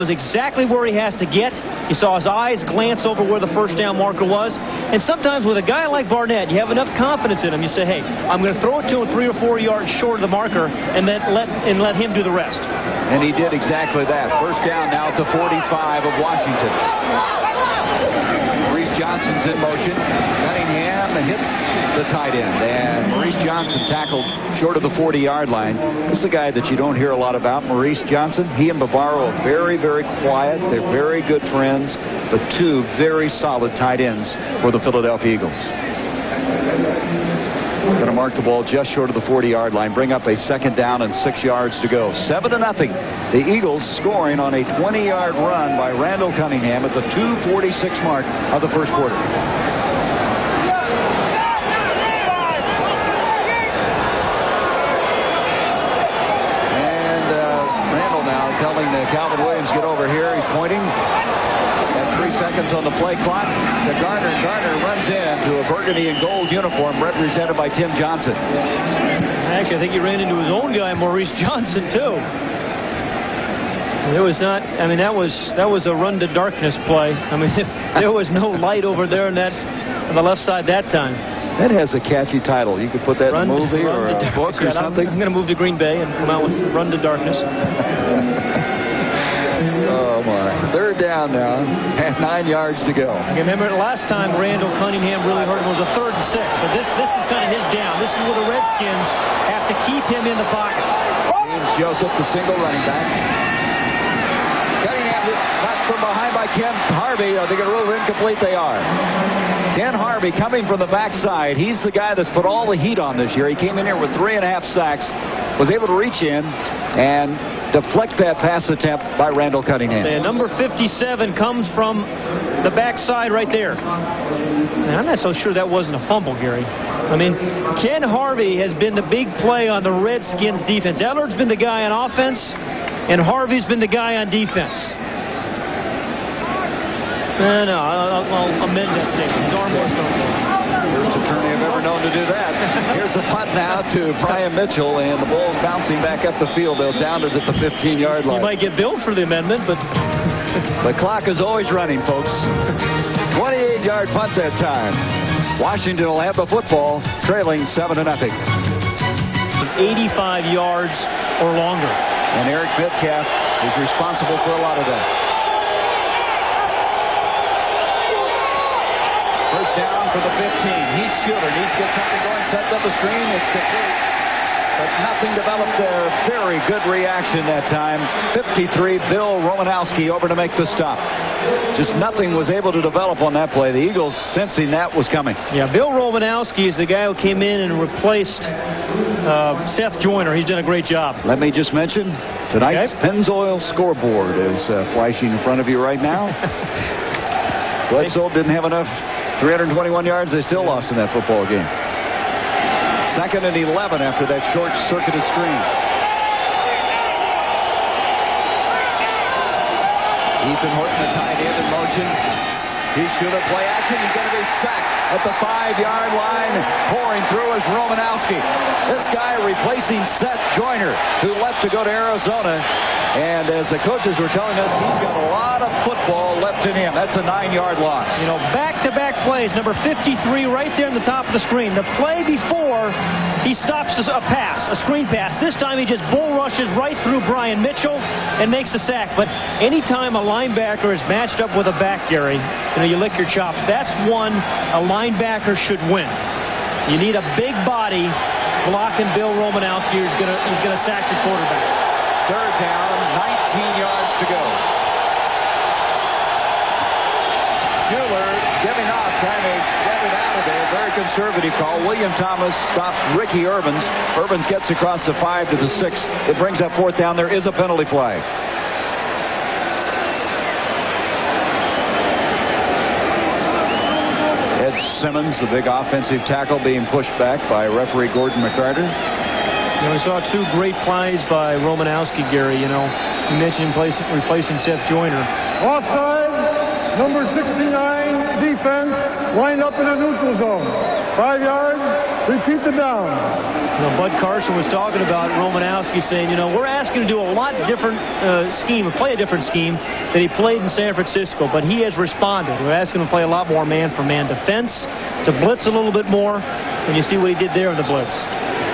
Was exactly where he has to get. You saw his eyes glance over where the first down marker was. And sometimes with a guy like Barnett, you have enough confidence in him. You say, hey, I'm going to throw it to him 3 or 4 yards short of the marker and then let him do the rest. And he did exactly that. First down now to 45 of Washington. Maurice Johnson's in motion. Cunningham hits the tight end. And Maurice Johnson tackled short of the 40-yard line. This is the guy that you don't hear a lot about, Maurice Johnson. He and Bavaro are very, very quiet. They're very good friends, but two very solid tight ends for the Philadelphia Eagles. Going to mark the ball just short of the 40-yard line. Bring up a second down and 6 yards to go. 7-0. The Eagles scoring on a 20-yard run by Randall Cunningham at the 2:46 mark of the first quarter. Telling Calvin Williams, get over here. He's pointing. At 3 seconds on the play clock to Garner. Garner runs into a burgundy and gold uniform represented by Tim Johnson. Actually, I think he ran into his own guy, Maurice Johnson, too. There was not, I mean, that was a run to darkness play. I mean, there was no light over there on the left side that time. That has a catchy title. You could put that in a movie or a book or something. I'm going to move to Green Bay and come out with Run to Darkness. Oh, my. Third down now, and 9 yards to go. Remember, last time Randall Cunningham really hurt him was a 3rd and 6. But this is kind of his down. This is where the Redskins have to keep him in the pocket. James Joseph, the single running back. Cunningham knocked from behind by Ken Harvey. Are they going to rule incomplete? They are. Ken Harvey coming from the backside. He's the guy that's put all the heat on this year. He came in here with 3.5 sacks, was able to reach in and deflect that pass attempt by Randall Cunningham. And number 57 comes from the backside right there. And I'm not so sure that wasn't a fumble, Gary. I mean, Ken Harvey has been the big play on the Redskins defense. Ellard's been the guy on offense, and Harvey's been the guy on defense. No, I'll amend that statement. His arm was going to. First attorney I've ever known to do that. Here's the punt now to Brian Mitchell, and the ball's bouncing back up the field. They'll down it at the 15-yard line. You might get billed for the amendment, but the clock is always running, folks. 28-yard punt that time. Washington will have the football, trailing 7-0. 85 yards or longer. And Eric Metcalf is responsible for a lot of that. First down for the 15. He's Schuler. Needs to get something going. Sets up the screen. It's complete. But nothing developed there. Very good reaction that time. 53, Bill Romanowski over to make the stop. Just nothing was able to develop on that play. The Eagles, sensing that was coming. Yeah, Bill Romanowski is the guy who came in and replaced Seth Joyner. He's done a great job. Let me just mention, tonight's Pennzoil scoreboard is flashing in front of you right now. Bledsoe didn't have enough 321 yards. They still lost in that football game. 2nd and 11 after that short-circuited screen. Ethan Horton, the tight end in motion. He should have play action. He's going to be sacked at the 5-yard line. Pouring through is Romanowski. This guy replacing Seth Joyner, who left to go to Arizona. And as the coaches were telling us, he's got a lot of football left in him. That's a 9-yard loss. You know, back-to-back plays. Number 53 right there in the top of the screen. The play before, he stops a pass, a screen pass. This time he just bull rushes right through Brian Mitchell and makes the sack. But anytime a linebacker is matched up with a back, Gary, you know, you lick your chops. That's one a linebacker should win. You need a big body blocking Bill Romanowski, who's gonna sack the quarterback. Third down, 19 yards to go. Schuler giving off, trying to get it out of there. Very conservative call. William Thomas stops Ricky Urbans. Urbans gets across the 5 to the 6. It brings up 4th down. There is a penalty flag. Ed Simmons, the big offensive tackle, being pushed back by referee Gordon McCarter. You know, we saw 2 great plays by Romanowski, Gary. You know, you mentioned replacing Seth Joyner. Offside, number 69, defense, lined up in a neutral zone. 5 yards, Repeat the down. Bud Carson was talking about Romanowski, saying, we're asking him to do a lot different scheme, play a different scheme that he played in San Francisco, but he has responded. We're asking him to play a lot more man-for-man defense, to blitz a little bit more, and you see what he did there in the blitz.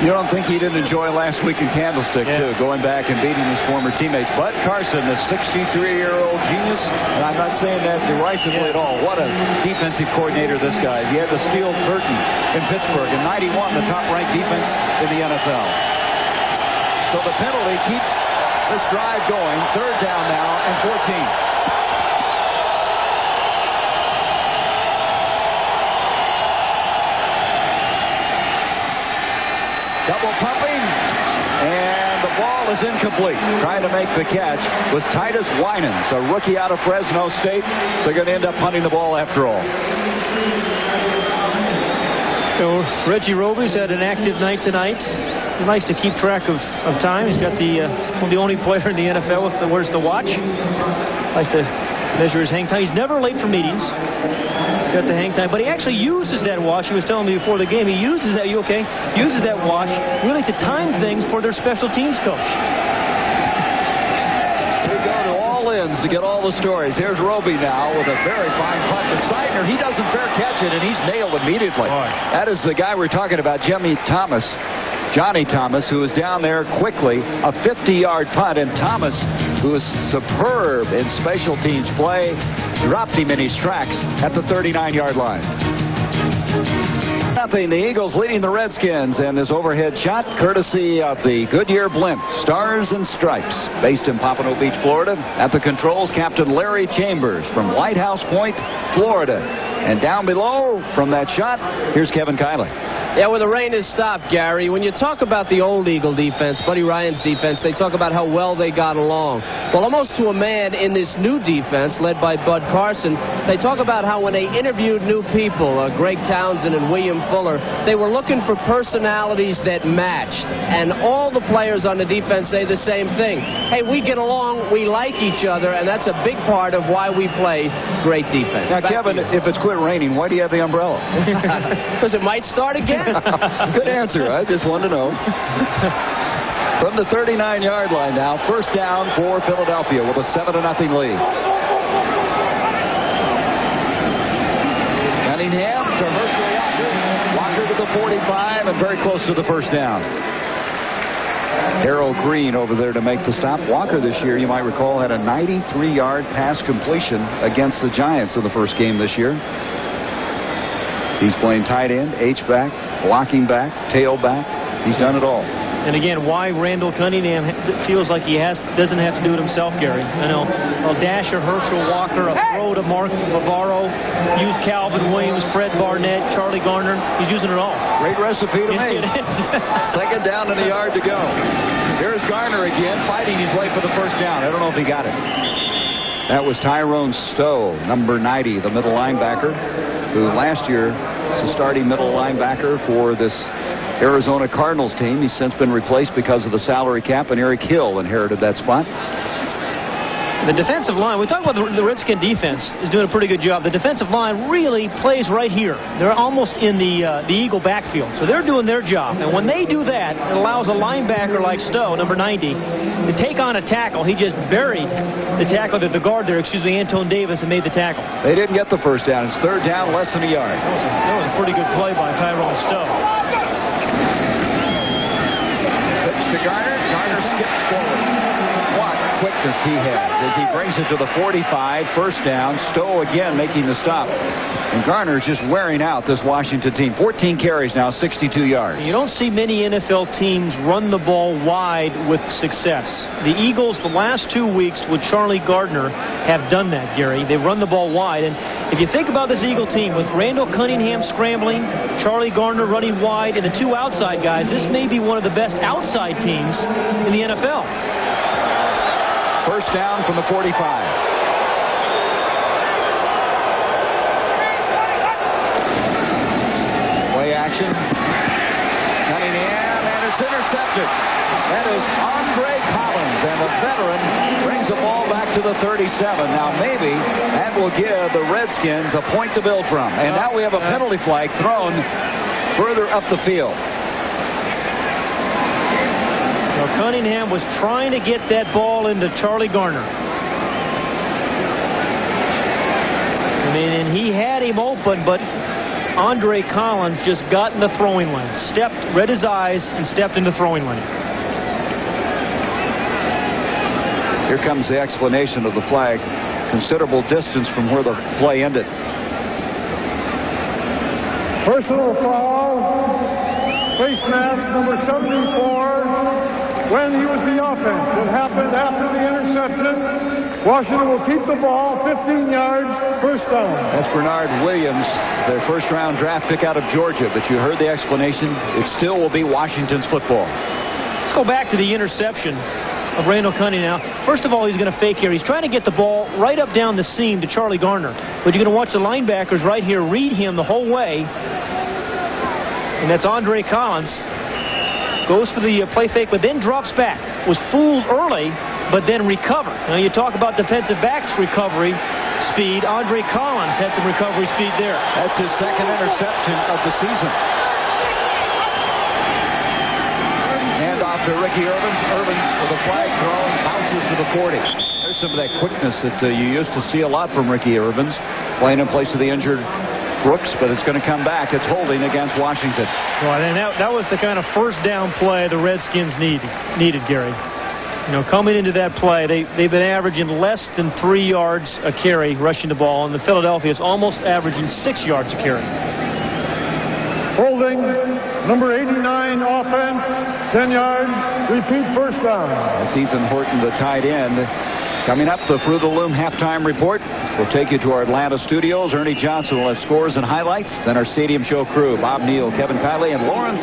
You don't think he didn't enjoy last week in Candlestick, too, going back and beating his former teammates. Bud Carson, the 63-year-old genius, and I'm not saying that derisively at all. What a defensive coordinator this guy. He had the steel curtain in Pittsburgh in 91, the top-ranked defense in the NFL. So the penalty keeps this drive going. Third down now and 14. Double pumping, and the ball is incomplete. Trying to make the catch was Titus Winans, a rookie out of Fresno State. So they're going to end up punting the ball after all. Reggie Roby's had an active night tonight. He likes to keep track of time. He's got the only player in the NFL with wears the watch. Likes to measure his hang time. He's never late for meetings. Got the hang time, but he actually uses that watch. He was telling me before the game, he uses that. You okay? Uses that watch really to time things for their special teams coach. We go to all ends to get all the stories. Here's Roby now with a very fine punt to Seidner. He doesn't fair catch it, and he's nailed immediately. That is the guy we're talking about, Johnny Thomas, who was down there quickly, a 50-yard punt, and Thomas, who is superb in special teams play, dropped him in his tracks at the 39-yard line. Nothing. The Eagles leading the Redskins, and this overhead shot courtesy of the Goodyear blimp, Stars and Stripes, based in Pompano Beach, Florida. At the controls, Captain Larry Chambers from Lighthouse Point, Florida. And down below from that shot, here's Kevin Kiley. Yeah, well, the rain has stopped, Gary. When you talk about the old Eagle defense, Buddy Ryan's defense, they talk about how well they got along. Well, almost to a man in this new defense, led by Bud Carson, they talk about how when they interviewed new people, Greg Townsend and William Fuller, they were looking for personalities that matched. And all the players on the defense say the same thing. Hey, we get along, we like each other, and that's a big part of why we play great defense. Now, Kevin, if it's quit raining, why do you have the umbrella? Because it might start again. Good answer. I just wanted to know. From the 39-yard line now, first down for Philadelphia with a 7-0 lead. Cunningham to Herschel Walker. Walker to the 45 and very close to the first down. Darrell Green over there to make the stop. Walker this year, you might recall, had a 93-yard pass completion against the Giants in the first game this year. He's playing tight end, H-back, blocking back, tailback. He's done it all. And again, why Randall Cunningham feels like he doesn't have to do it himself, Gary. I know. A dash of Herschel Walker, a throw to Mark Bavaro, use Calvin Williams, Fred Barnett, Charlie Garner. He's using it all. Great recipe to make. Second down and a yard to go. Here's Garner again, fighting his way for the first down. I don't know if he got it. That was Tyrone Stowe, number 90, the middle linebacker, who last year was the starting middle linebacker for this Arizona Cardinals team. He's since been replaced because of the salary cap, and Eric Hill inherited that spot. The defensive line, we talk about the Redskin defense is doing a pretty good job. The defensive line really plays right here. They're almost in the Eagle backfield. So they're doing their job. And when they do that, it allows a linebacker like Stowe, number 90, to take on a tackle. He just buried the tackle, the guard there, Anton Davis, and made the tackle. They didn't get the first down. It's third down, less than a yard. That was a pretty good play by Tyrone Stowe. Pitch to Garner. Garner skips forward. What quickness he has as he brings it to the 45, first down. Stowe again making the stop. And Garner is just wearing out this Washington team. 14 carries now, 62 yards. You don't see many NFL teams run the ball wide with success. The Eagles, the last 2 weeks with Charlie Gardner, have done that, Gary. They run the ball wide. And if you think about this Eagle team, with Randall Cunningham scrambling, Charlie Gardner running wide, and the two outside guys, this may be one of the best outside teams in the NFL. First down from the 45. Play action. Cunningham, and it's intercepted. That is Andre Collins, and the veteran brings the ball back to the 37. Now maybe that will give the Redskins a point to build from. And now we have a penalty flag thrown further up the field. Well, Cunningham was trying to get that ball into Charlie Garner. I mean, and he had him open, but Andre Collins just got in the throwing lane, read his eyes, and stepped in the throwing lane. Here comes the explanation of the flag. Considerable distance from where the play ended. Personal foul, face mask number 74, when he was the offense. It happened after the interception. Washington will keep the ball 15 yards, first down. That's Bernard Williams, their first-round draft pick out of Georgia. But you heard the explanation. It still will be Washington's football. Let's go back to the interception of Randall Cunningham. First of all, he's going to fake here. He's trying to get the ball right up down the seam to Charlie Garner. But you're going to watch the linebackers right here read him the whole way. And that's Andre Collins. Goes for the play fake, but then drops back. Was fooled early, but then recovered. Now, you talk about defensive backs recovery speed. Andre Collins had some recovery speed there. That's his second interception of the season. Hand off to Ricky Irvins. Irvins with a flag thrown, bounces to the 40. There's some of that quickness that you used to see a lot from Ricky Irvins, playing in place of the injured Brooks, but it's going to come back. It's holding against Washington. Well, and that was the kind of first down play the Redskins needed, Gary. You know, coming into that play, they've been averaging less than 3 yards a carry rushing the ball, and the Philadelphia is almost averaging 6 yards a carry. Holding, number 89 offense, 10 yards, repeat first down. That's Ethan Horton, the tight end. Coming up, the Fruit of the Loom halftime report. We'll take you to our Atlanta studios. Ernie Johnson will have scores and highlights. Then our stadium show crew, Bob Neal, Kevin Kiley, and Lawrence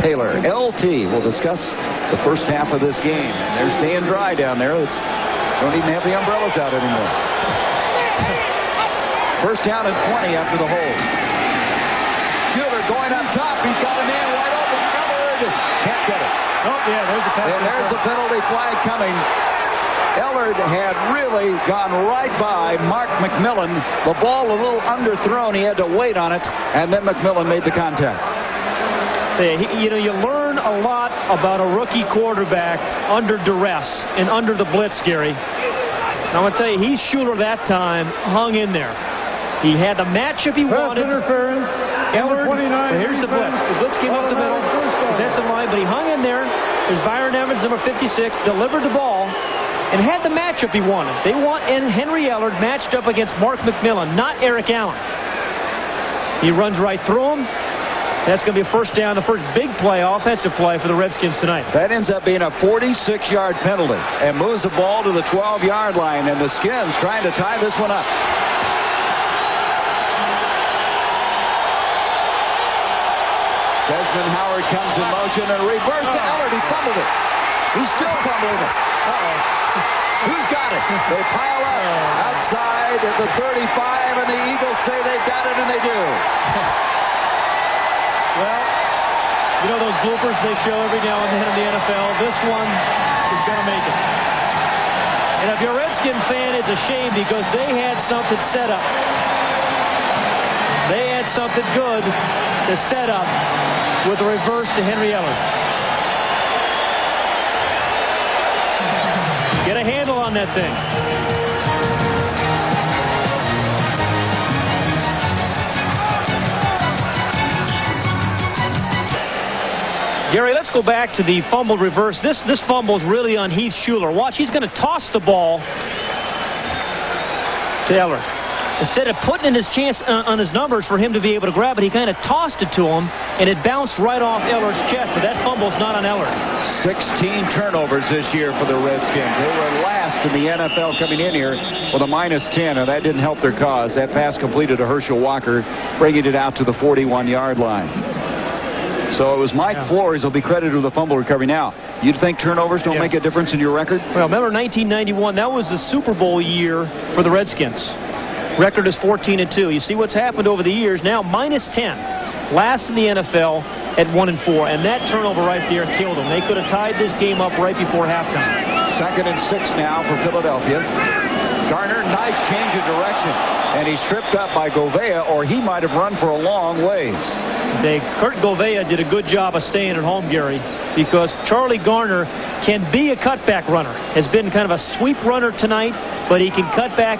Taylor. LT will discuss the first half of this game. They're staying dry down there. Don't even have the umbrellas out anymore. First down and 20 after the hold. Schuler going up top. He's got a man wide open. Covered. Can't get it. Oh, yeah, there's a pass. And there's the penalty flag coming. Ellard had really gone right by Mark McMillan. The ball a little underthrown. He had to wait on it, and then McMillan made the contact. You know, you learn a lot about a rookie quarterback under duress and under the blitz, Gary. And I'm going to tell you, Heath Schuler that time hung in there. He had the matchup he Pass wanted. interference. Ellard, 29. here's the blitz. The blitz came up the middle. Defensive line, but he hung in there. There's Byron Evans, number 56, delivered the ball and had the matchup he wanted. They want Henry Ellard matched up against Mark McMillan, not Eric Allen. He runs right through him. That's going to be a first down, the first big play, offensive play for the Redskins tonight. That ends up being a 46-yard penalty and moves the ball to the 12-yard line, and the Skins trying to tie this one up. Desmond Howard comes in motion and reverse to Ellard. He fumbled it. He's still fumbling it. Who's got it? They pile up outside at the 35, and the Eagles say they've got it, and they do. Well, you know those bloopers they show every now and then in the NFL? This one is going to make it. And if you're a Redskin fan, it's a shame because they had something set up. They had something good to set up with a reverse to Henry Ellard. Get a handle on that thing. Gary, let's go back to the fumbled reverse. This fumble is really on Heath Schuler. Watch, he's going to toss the ball to Ellard. Instead of putting in his chance on his numbers for him to be able to grab it, he kind of tossed it to him, and it bounced right off Ellard's chest. But that fumble's not on Ellard. 16 turnovers this year for the Redskins. They were last in the NFL coming in here with a -10, and that didn't help their cause. That pass completed to Herschel Walker, bringing it out to the 41-yard line. So it was Mike Flores who'll be credited with the fumble recovery. Now, you'd think turnovers don't make a difference in your record? Well, remember 1991, that was the Super Bowl year for the Redskins. Record is 14-2. You see what's happened over the years. Now -10. Last in the NFL at 1-4. And that turnover right there killed them. They could have tied this game up right before halftime. 2nd and 6 now for Philadelphia. Garner, nice change of direction. and he's tripped up by Gouveia, or he might have run for a long ways. Kurt Gouveia did a good job of staying at home, Gary, because Charlie Garner can be a cutback runner. Has been kind of a sweep runner tonight, but he can cut back.